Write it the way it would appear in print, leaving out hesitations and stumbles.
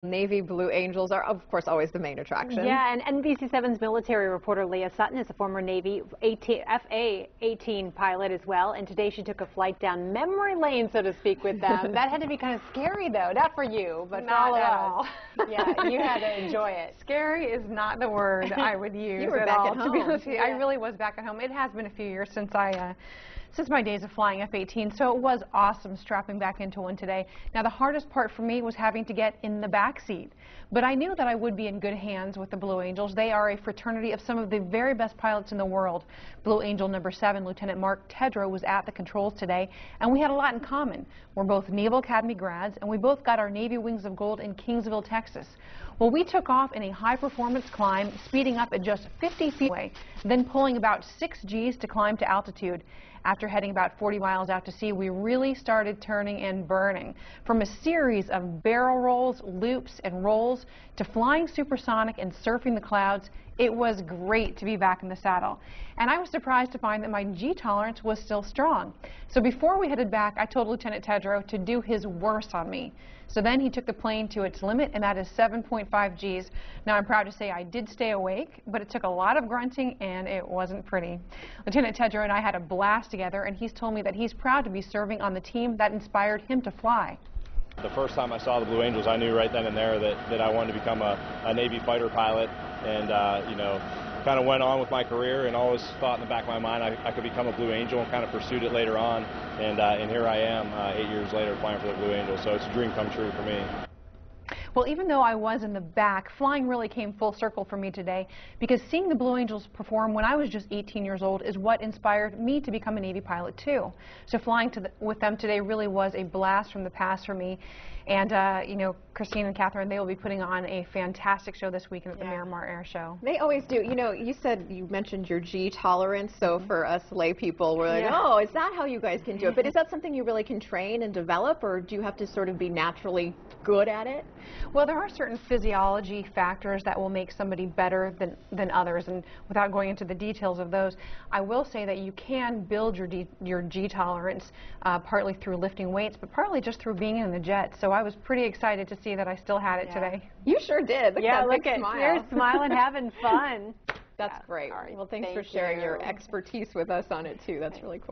Navy Blue Angels are, of course, always the main attraction. Yeah, and NBC7's military reporter Lea Sutton is a former Navy FA-18 pilot as well, and today she took a flight down memory lane, so to speak, with them. That had to be kind of scary, though. Not for you, but for all of us. Yeah, you had to enjoy it. Scary is not the word I would use You were at back all. at home. To be honest with you, Yeah. I really was back at home. It has been a few years since my days of flying F-18, so it was awesome strapping back into one today. Now, the hardest part for me was having to get in the back seat, but I knew that I would be in good hands with the Blue Angels. They are a fraternity of some of the very best pilots in the world. Blue Angel number 7, Lieutenant Mark Tedrow, was at the controls today, and we had a lot in common. We're both Naval Academy grads, and we both got our Navy Wings of Gold in Kingsville, Texas. Well, we took off in a high-performance climb, speeding up at just 50 feet away, then pulling about 6 Gs to climb to altitude. After heading about 40 miles out to sea, we really started turning and burning. From a series of barrel rolls, loops, and rolls to flying supersonic and surfing the clouds, it was great to be back in the saddle. And I was surprised to find that my G tolerance was still strong. So before we headed back, I told Lieutenant Tedrow to do his worst on me. So then he took the plane to its limit, and that is 7.5 Gs. Now, I'm proud to say I did stay awake, but it took a lot of grunting, and it wasn't pretty. Lieutenant Tedrow and I had a blast together, and he's told me that he's proud to be serving on the team that inspired him to fly. The first time I saw the Blue Angels, I knew right then and there that I wanted to become a Navy fighter pilot, and you know, kind of went on with my career and always thought in the back of my mind I could become a Blue Angel, and kind of pursued it later on, and here I am 8 years later flying for the Blue Angels, so it's a dream come true for me. Well, even though I was in the back, flying really came full circle for me today, because seeing the Blue Angels perform when I was just 18 years old is what inspired me to become a Navy pilot too. So flying with them today really was a blast from the past for me. And you know, Christine and Catherine, they will be putting on a fantastic show this weekend at the Miramar Air Show. They always do. You know, you mentioned your G tolerance, so for us lay people, we're like, oh, is that how you guys can do it? But is that something you really can train and develop, or do you have to sort of be naturally good at it? Well, there are certain physiology factors that will make somebody better than others, and without going into the details of those, I will say that you can build your G tolerance partly through lifting weights, but partly just through being in the jet. So I was pretty excited to see that I still had it today. You sure did. Look at that big smile. You're smiling, having fun. That's great. All right. Well, thanks for sharing your expertise with us on it too. That's really cool.